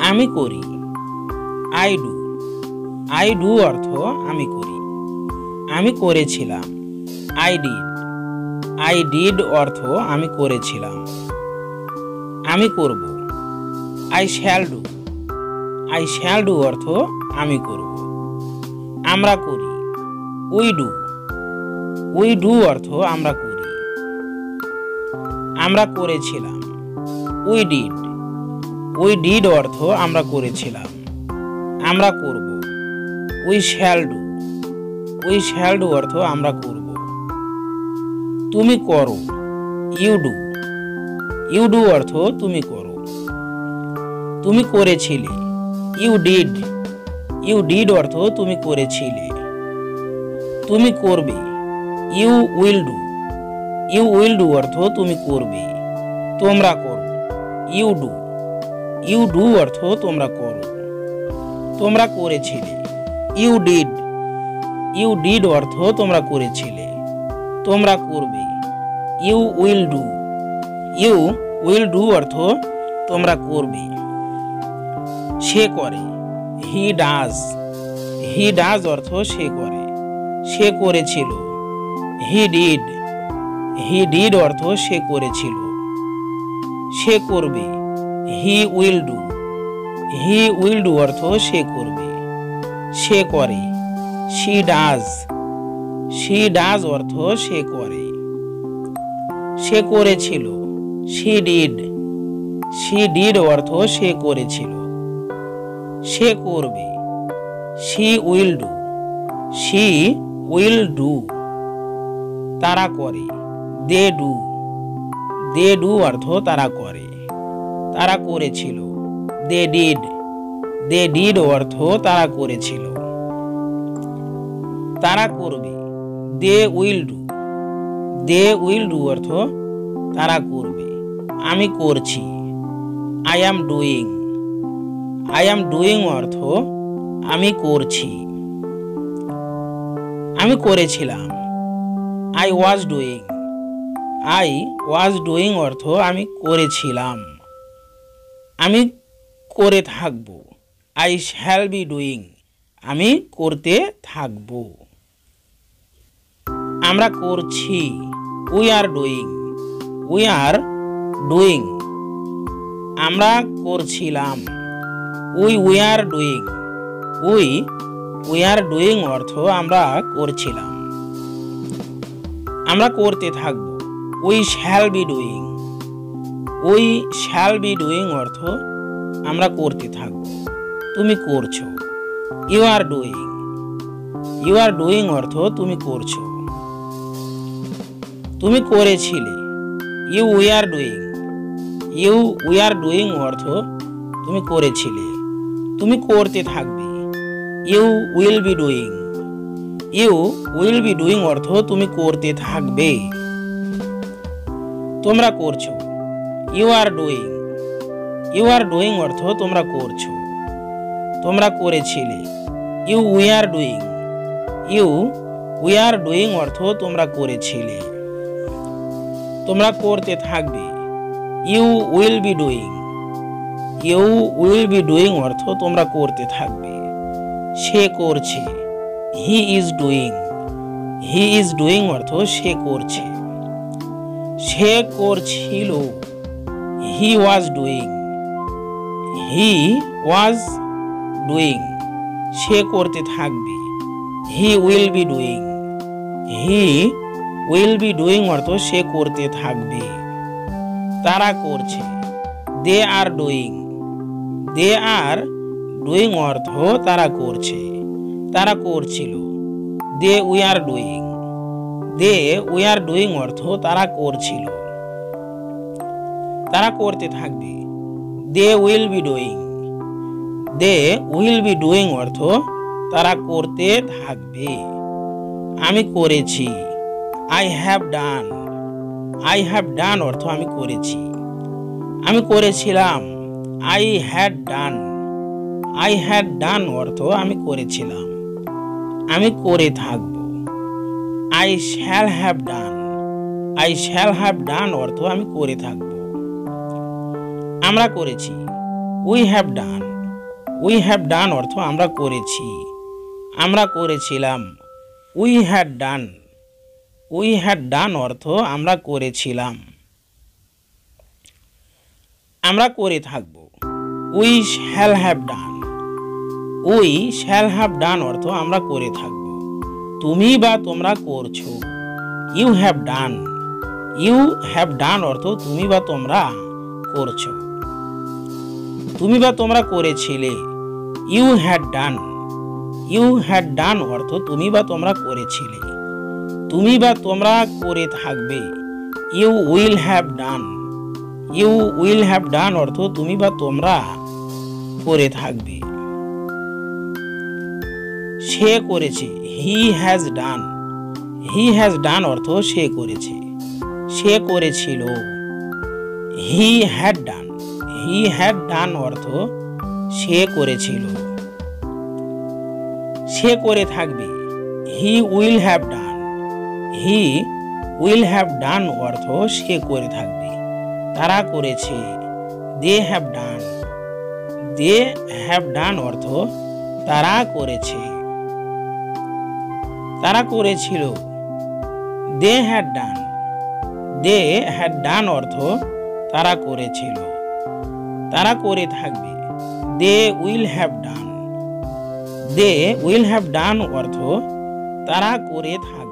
আমি করি। I do. I do অর্থ আমি করি। আমি করেছিলাম। I did. আই ডিড অর্থ আমি করেছিলাম। আমি করব। I shall do. I shall do অর্থ আমি করব। আমরা করি। We do. উই ডু অর্থ আমরা করি। আমরা করেছিলাম। We did. উই ডিড অর্থ আমরা করেছিলাম। আমরা করব। We shall do. We shall do অর্থ আমরা করব। তুমি করো। You do. ইউ ডু অর্থ তুমি করো। তুমি করেছিলে। You did. ইউ ডিড অর্থ তুমি করেছিলে। তুমি করবে। You will do. You will do অর্থ তুমি করবে। তোমরা করো। You do. ইউ ডু অর্থ তোমরা করো। তোমরা করেছিলে। You did. ইউ ডিড অর্থ তোমরা করেছিলে। তোমরা করবে। You will do. You will do অর্থ তোমরা করবে। সে করে। He does. হি ডাজ অর্থ সে করে। সে করেছিল। He did. হি ডিড অর্থ সে করেছিল। সে করবে। He will do. He will do অর্থ সে করবে। সে করে। She does. শি ডাজ অর্থ সে করে। সে করেছিল। She did. শি ডিড অর্থ সে করেছিল। সে করবে। She will do. She will do. তারা করে। They do. দে ডু অর্থ তারা করে। তারা করেছিল। They did. দে ডিড অর্থ তারা করেছিল। তারা করবে। They will do. They will do অর্থ তারা করবে। আমি করছি। I am doing. I am doing অর্থ আমি করছি। আমি করেছিলাম। I was doing. I was doing অর্থ আমি করেছিলাম। আমি করে থাকব। I shall be doing. আমি করতে থাকব। আমরা করছি। We R doing. We R doing. আমরা করছিলাম। We R doing. We R doing অর্থ আমরা করছিলাম। আমরা করতে থাকব। We shall be doing. We shall be doing অর্থ আমরা করতে থাকব। তুমি করছো। You are doing. You are doing অর্থ তুমি করছো। তুমি করেছিলে। You we are doing. You we are doing অর্থ তুমি করেছিলে। তুমি করতে থাকবে। You will be doing. You will be doing অর্থ তুমি করতে থাকবে। তোমরা করছো। You are doing. You are doing অর্থ তোমরা করছো। তোমরা করেছিলে। You we are doing. You we are doing অর্থ তোমরা করেছিলে। তোমরা করতে থাকবে। You will be doing. You will be doing অর্থ তোমরা করতে থাকবে। সে করছে। He is doing. He is doing অর্থ সে করছে। সে করছিল। হি was doing. He was doing. সে করতে থাকবে। He will be doing. He will be doing অর্থ সে করতে থাকবে। তারা করছে। দে আর ডুইং। দে আর ডুইং অর্থ তারা করছে। তারা করছিল। They we are doing. They we are doing অর্থ তারা করছিল। তারা করতে থাকবে। They will be doing. They will be doing অর্থ তারা করতে থাকবে। আমি করেছি। I have done. I have done অর্থ আমি করেছি। আমি করেছিলাম। I had done. I had done অর্থ আমি করেছিলাম। আমি করে থাকব। I shall have done. I shall have done অর্থ আমি করে থাকব। আমরা করেছি। We have done. We have done অর্থ আমরা করেছি, আমরা করেছিলাম। We had done, we had done অর্থ আমরা করেছিলাম। আমরা করে থাকব। We shall have done, we shall have done অর্থ আমরা করে থাকব। তুমি বা তোমরা করছো। You have done, you have done অর্থ তুমি বা তোমরা করছো। তুমি বা তোমরা করেছিলে। You had done, you had done অর্থ তুমি বা তোমরা করেছিলে। তুমি বা তোমরা করে থাকবে। You will have done, you will have done অর্থ তুমি বা তোমরা করে থাকবে। সে করেছে। He has done, he has done অর্থ সে করেছে। সে করেছিল। He had done, he had done অর্থ সে করেছিল। সে করে থাকবে। He will have done, he will have done অর্থ সে করে থাকবে। তারা করেছে। They have done, they have done অর্থ তারা করেছে। তারা করেছিল। They had done, they had done অর্থ তারা করেছিল। তারা করে থাকবে। They will have done, they will have done অর্থ তারা করে থাকবে।